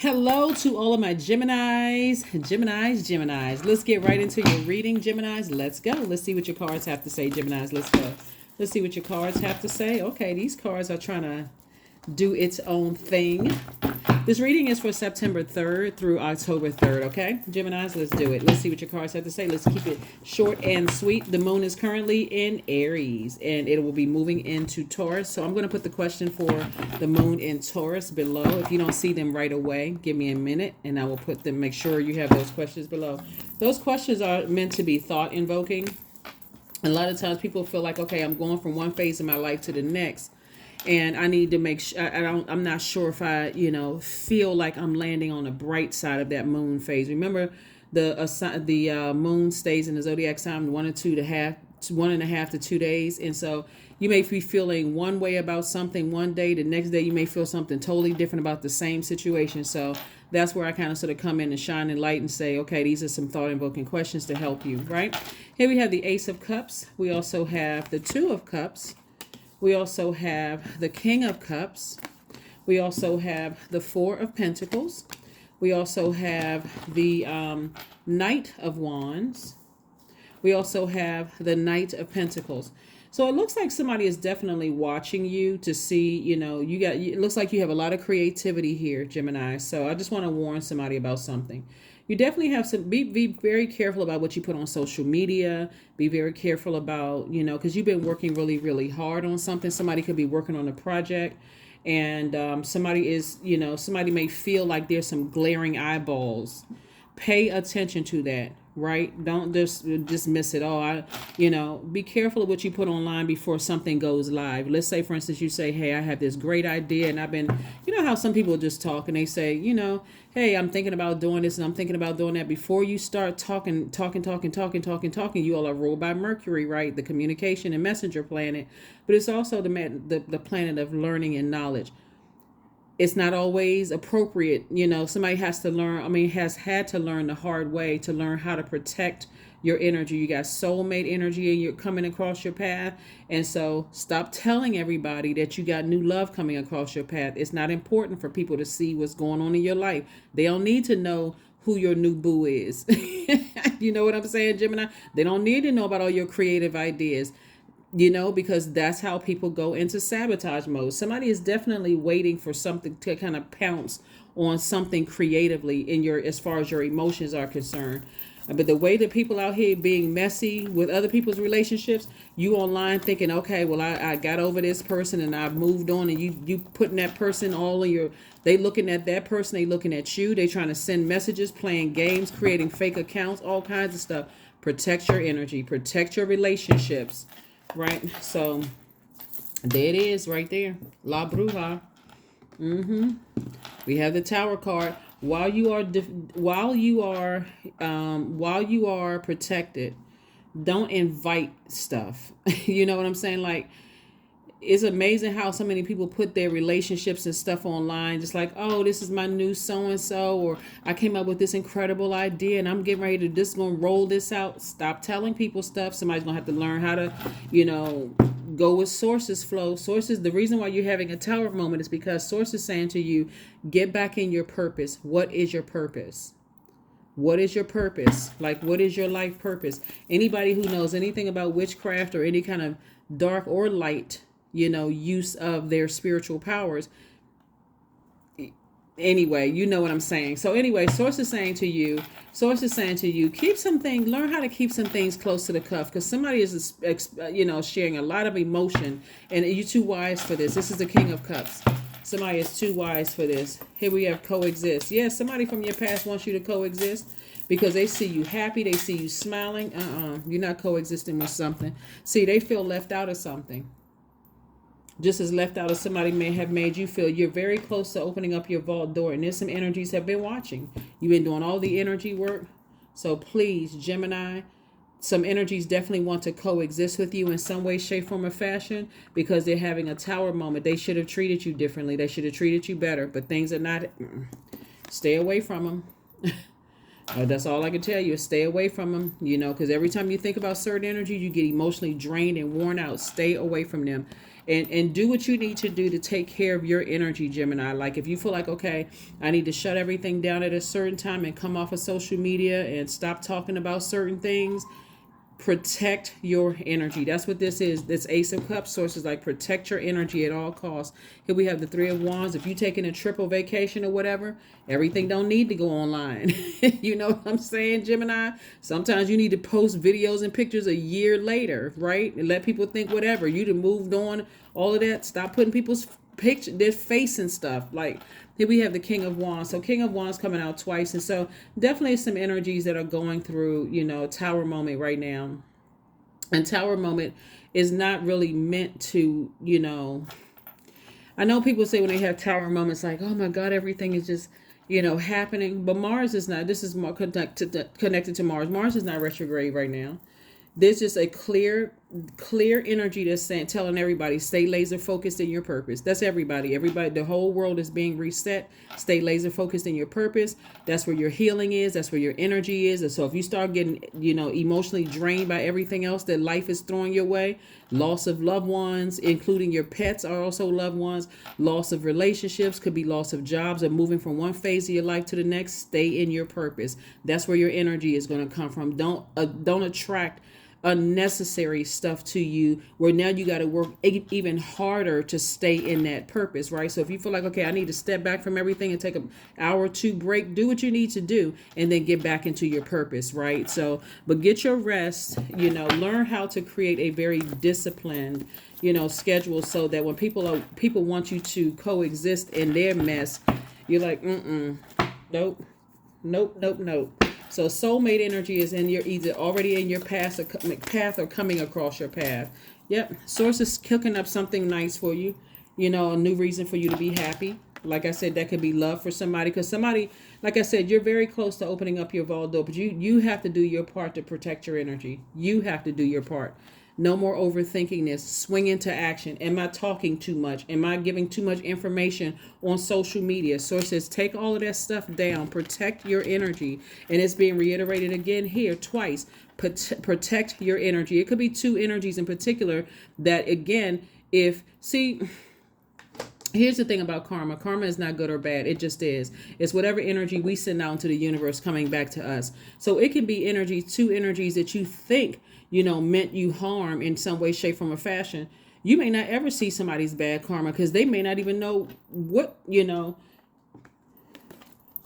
Hello to all of my Geminis. Let's get right into your reading, Geminis. Let's go. Let's see what your cards have to say, Geminis. Let's go. Let's see what your cards have to say. Okay, these cards are trying to do its own thing. This reading is for September 3rd through October 3rd, okay? Geminis, let's do it. Let's see what your cards have to say. Let's keep it short and sweet. The moon is currently in Aries, and it will be moving into Taurus. So I'm going to put the question for the moon in Taurus below. If you don't see them right away, give me a minute, and I will put them. Make sure you have those questions below. Those questions are meant to be thought-invoking. A lot of times people feel like, okay, I'm going from one phase of my life to the next. And I need to make sure, I'm not sure if I, feel like I'm landing on the bright side of that moon phase. Remember, the moon stays in the Zodiac sign 1.5 to 2 days. And so you may be feeling one way about something one day. The next day you may feel something totally different about the same situation. So that's where I kind of sort of come in and shine a light and say, okay, these are some thought-invoking questions to help you, right? Here we have the Ace of Cups. We also have the Two of Cups. We also have the King of Cups. We also have the Four of Pentacles. We also have the Knight of Wands. We also have the Knight of Pentacles. So it looks like somebody is definitely watching you to see, it looks like you have a lot of creativity here, Gemini. So I just want to warn somebody about something. You definitely have be very careful about what you put on social media. Be very careful about, because you've been working really, really hard on something. Somebody could be working on a project, and somebody may feel like there's some glaring eyeballs. Pay attention to that, right? Don't just dismiss it. Be careful of what you put online before something goes live. Let's say, for instance, you say, hey, I have this great idea, and I've been, how some people just talk and they say, hey, I'm thinking about doing this and I'm thinking about doing that. Before you start talking, you all are ruled by Mercury, right? The communication and messenger planet, but it's also the planet of learning and knowledge. It's not always appropriate. Somebody has to learn, has had to learn the hard way to learn how to protect your energy. You got soulmate energy and you're coming across your path. And so stop telling everybody that you got new love coming across your path. It's not important for people to see what's going on in your life. They don't need to know who your new boo is. You know what I'm saying, Gemini? They don't need to know about all your creative ideas. Because that's how people go into sabotage mode. Somebody is definitely waiting for something to kind of pounce on something creatively as far as your emotions are concerned. But the way that people out here being messy with other people's relationships, you online thinking, okay, well, I got over this person and I've moved on, and you putting that person all in they looking at that person, they looking at you, they trying to send messages, playing games, creating fake accounts, all kinds of stuff. Protect your energy, protect your relationships. Right, so there it is, right there. La Bruja. We have the Tower card. While you are protected, don't invite stuff. You know what I'm saying? Like, it's amazing how so many people put their relationships and stuff online, just like, oh, this is my new so-and-so, or I came up with this incredible idea and I'm getting ready to just gonna roll this out. Stop telling people stuff. Somebody's gonna have to learn how to, go with sources flow. Sources, the reason why you're having a tower moment is because source is saying to you, get back in your purpose. What is your purpose? What is your purpose? Like, what is your life purpose? Anybody who knows anything about witchcraft or any kind of dark or light, use of their spiritual powers. Anyway, you know what I'm saying. So anyway, source is saying to you, learn how to keep some things close to the cuff, because somebody is, sharing a lot of emotion, and you're too wise for this. This is the King of Cups. Somebody is too wise for this. Here we have coexist. Yes, somebody from your past wants you to coexist because they see you happy. They see you smiling. You're not coexisting with something. See, they feel left out of something. Just as left out as somebody may have made you feel. You're very close to opening up your vault door, and there's some energies have been watching. You've been doing all the energy work. So please, Gemini, some energies definitely want to coexist with you in some way, shape, form, or fashion, because they're having a tower moment. They should have treated you differently. They should have treated you better, but things are not. Stay away from them. That's all I can tell you is stay away from them, because every time you think about certain energy, you get emotionally drained and worn out. Stay away from them. and do what you need to do to take care of your energy, Gemini. Like if you feel like, okay, I need to shut everything down at a certain time and come off of social media and stop talking about certain things, protect your energy. That's what this is. This Ace of Cups source is like protect your energy at all costs. Here we have the Three of Wands. If you're taking a trip or vacation or whatever, everything don't need to go online. You know what I'm saying, Gemini? Sometimes you need to post videos and pictures a year later, right? And let people think whatever. You done moved on, all of that. Stop putting people's picture, their face and stuff. Like here we have the King of Wands. So King of Wands coming out twice. And so definitely some energies that are going through, Tower moment right now. And Tower moment is not really meant to, I know people say when they have Tower moments like, oh my God, everything is just, happening. But Mars is not. This is more connected to Mars. Mars is not retrograde right now. There's just a clear energy that's saying, telling everybody, stay laser focused in your purpose. That's everybody. The whole world is being reset. Stay laser focused in your purpose. That's where your healing is. That's where your energy is. And so if you start getting, emotionally drained by everything else that life is throwing your way, loss of loved ones, including your pets are also loved ones, loss of relationships, could be loss of jobs or moving from one phase of your life to the next, stay in your purpose. That's where your energy is going to come from. Don't attract unnecessary stuff to you where now you got to work even harder to stay in that purpose, right? So if you feel like, okay, I need to step back from everything and take an hour or two break, do what you need to do and then get back into your purpose, right? So, but get your rest, learn how to create a very disciplined, schedule so that when people want you to coexist in their mess, you're like, nope. So soulmate energy is either already in your path or coming across your path. Yep. Source is cooking up something nice for you. A new reason for you to be happy. Like I said, that could be love for somebody. Because somebody, like I said, you're very close to opening up your vault door. But you have to do your part to protect your energy. You have to do your part. No more overthinking this. Swing into action. Am I talking too much? Am I giving too much information on social media? Source says, take all of that stuff down. Protect your energy. And it's being reiterated again here twice. Protect your energy. It could be two energies in particular that, again, here's the thing about karma. Karma is not good or bad. It just is. It's whatever energy we send out into the universe coming back to us. So it can be two energies that you think, meant you harm in some way, shape, form, or fashion. You may not ever see somebody's bad karma because they may not even know what,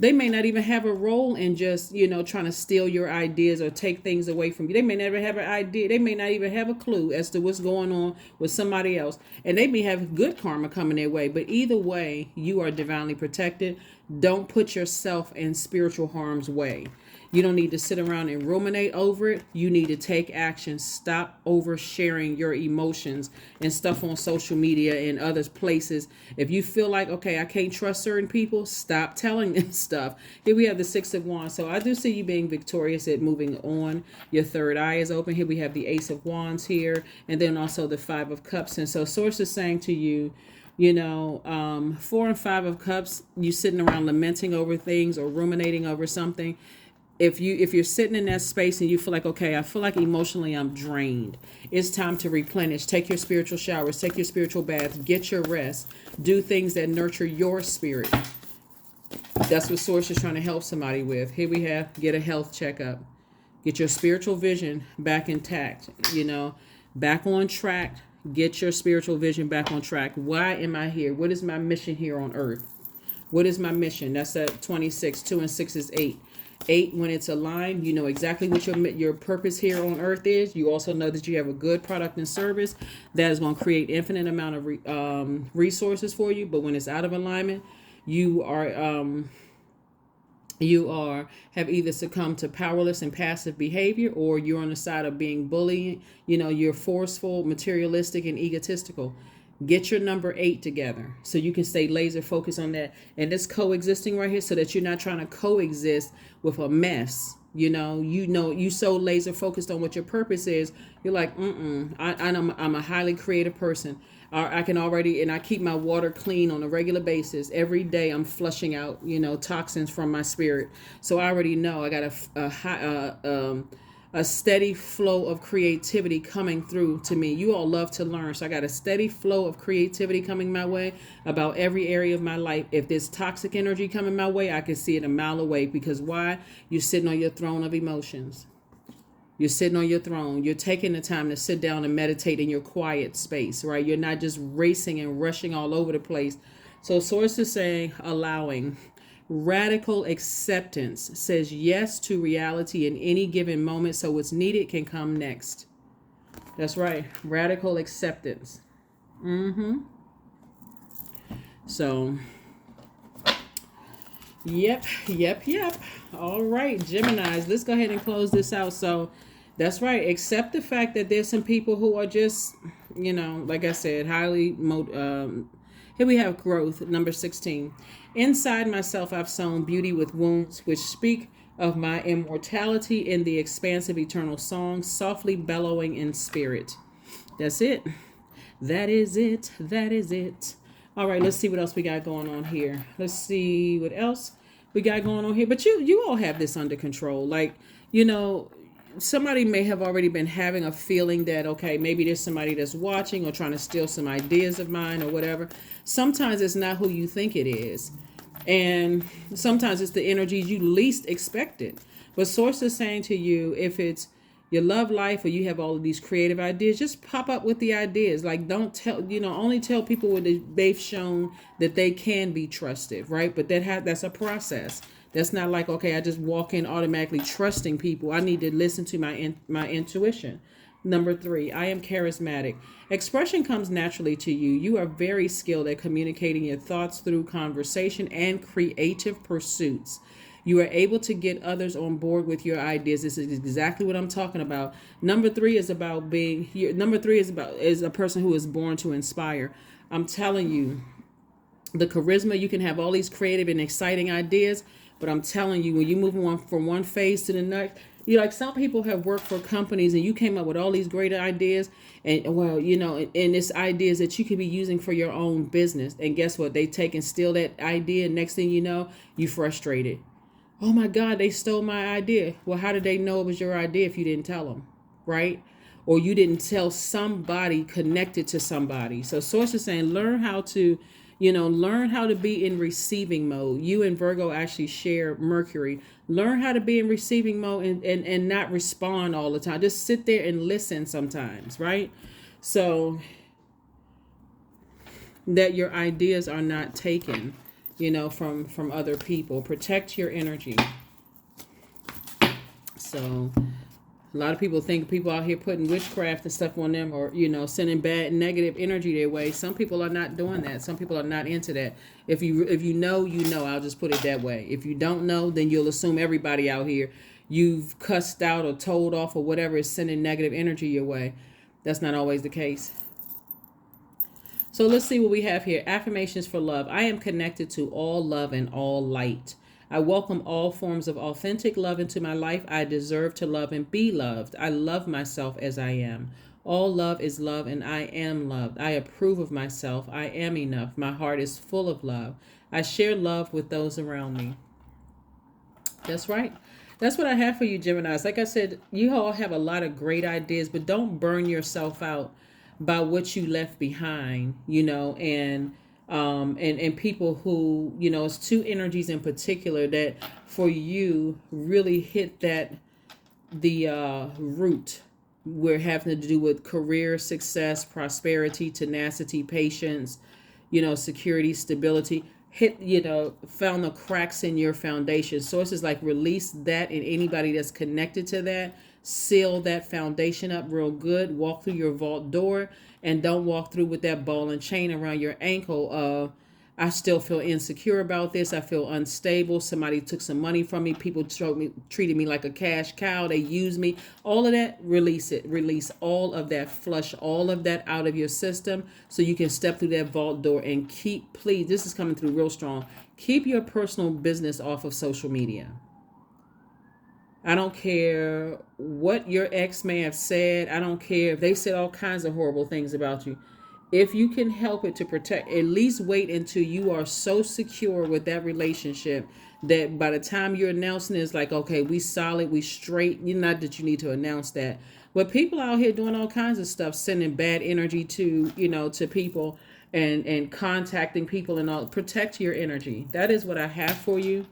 they may not even have a role in just, trying to steal your ideas or take things away from you. They may never have an idea. They may not even have a clue as to what's going on with somebody else. And they may have good karma coming their way. But either way, you are divinely protected. Don't put yourself in spiritual harm's way. You don't need to sit around and ruminate over it. You need to take action. Stop oversharing your emotions and stuff on social media and other places. If you feel like, okay, I can't trust certain people, stop telling them stuff. Here we have the Six of Wands. So I do see you being victorious at moving on. Your third eye is open. Here we have the Ace of Wands here. And then also the Five of Cups. And so Source is saying to you, 4 and 5 of Cups, you sitting around lamenting over things or ruminating over something. If you're sitting in that space and you feel like, okay, I feel like emotionally I'm drained, it's time to replenish. Take your spiritual showers, take your spiritual baths, get your rest, do things that nurture your spirit. That's what Source is trying to help somebody with. Here we have, get a health checkup, get your spiritual vision back intact, back on track. Get your spiritual vision back on track. Why am I here? What is my mission here on earth? What is my mission? That's at 26. 2 and 6 is 8. 8, when it's aligned, you know exactly what your purpose here on earth is. You also know that you have a good product and service that is going to create infinite amount of resources for you. But when it's out of alignment, you have either succumbed to powerless and passive behavior, or you're on the side of being bullying. You're forceful, materialistic, and egotistical. Get your number 8 together so you can stay laser focused on that. And it's coexisting right here so that you're not trying to coexist with a mess. You so laser focused on what your purpose is. You're like, I'm a highly creative person. I can already, and I keep my water clean on a regular basis. Every day I'm flushing out, toxins from my spirit. So I already know I got a steady flow of creativity coming through to me. You all love to learn. So I got a steady flow of creativity coming my way about every area of my life. If there's toxic energy coming my way, I can see it a mile away. Because why? You're sitting on your throne of emotions. You're sitting on your throne. You're taking the time to sit down and meditate in your quiet space, right? You're not just racing and rushing all over the place. So source is saying allowing. Radical acceptance says yes to reality in any given moment, so what's needed can come next. That's right. Radical acceptance. So, yep. All right, Geminis, let's go ahead and close this out. So, that's right. Accept the fact that there's some people who are just, like I said, highly here we have growth, number 16. Inside myself, I've sown beauty with wounds, which speak of my immortality in the expansive eternal song, softly bellowing in spirit. That's it. That is it. That is it. All right, let's see what else we got going on here. Let's see what else we got going on here. But you all have this under control. Like, somebody may have already been having a feeling that, okay, maybe there's somebody that's watching or trying to steal some ideas of mine or whatever. Sometimes it's not who you think it is. And sometimes it's the energies you least expected. But source is saying to you, if it's your love life or you have all of these creative ideas, just pop up with the ideas. Like, don't tell, only tell people what they've shown that they can be trusted, right? But that's a process. That's not like, okay, I just walk in automatically trusting people. I need to listen to my intuition. Number 3, I am charismatic. Expression comes naturally to you. You are very skilled at communicating your thoughts through conversation and creative pursuits. You are able to get others on board with your ideas. This is exactly what I'm talking about. Number 3 is about is a person who is born to inspire. I'm telling you, the charisma, you can have all these creative and exciting ideas, but I'm telling you, when you move from one phase to the next, like some people have worked for companies and you came up with all these great ideas and it's ideas that you could be using for your own business. And guess what? They take and steal that idea. Next thing you know, you frustrated. Oh my God, they stole my idea. Well, how did they know it was your idea if you didn't tell them, right? Or you didn't tell somebody connected to somebody. So source is saying, learn how to be in receiving mode. You and Virgo actually share Mercury. Learn how to be in receiving mode and not respond all the time. Just sit there and listen sometimes, right? So that your ideas are not taken, from other people. Protect your energy. So a lot of people think people out here putting witchcraft and stuff on them or, sending bad negative energy their way. Some people are not doing that. Some people are not into that. If you know, I'll just put it that way. If you don't know, then you'll assume everybody out here you've cussed out or told off or whatever is sending negative energy your way. That's not always the case. So let's see what we have here. Affirmations for love. I am connected to all love and all light. I welcome all forms of authentic love into my life. I deserve to love and be loved. I love myself as I am. All love is love and I am loved. I approve of myself. I am enough. My heart is full of love. I share love with those around me. That's right. That's what I have for you, Geminis. Like I said, you all have a lot of great ideas, but don't burn yourself out by what you left behind, and people who, it's two energies in particular that for you really hit the root. We're having to do with career success, prosperity, tenacity, patience, security, stability. Found the cracks in your foundation. Sources like release that, and anybody that's connected to that, seal that foundation up real good. Walk through your vault door and don't walk through with that ball and chain around your ankle. I still feel insecure about this. I feel unstable. Somebody took some money from me. People treated me like a cash cow. They used me. All of that, release it. Release all of that. Flush all of that out of your system so you can step through that vault door and please, this is coming through real strong. Keep your personal business off of social media. I don't care what your ex may have said. I don't care if they said all kinds of horrible things about you. If you can help it to protect, at least wait until you are so secure with that relationship that by the time you're announcing it, it's like, okay, we solid, we straight. You Not that you need to announce that, but people out here doing all kinds of stuff, sending bad energy to, to people, and contacting people and all. Protect your energy. That is what I have for you.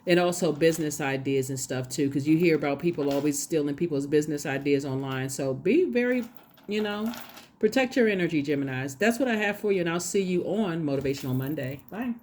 And also business ideas and stuff too, because you hear about people always stealing people's business ideas online. So be very, you know, protect your energy, Geminis. That's what I have for you, and I'll see you on Motivational Monday. Bye.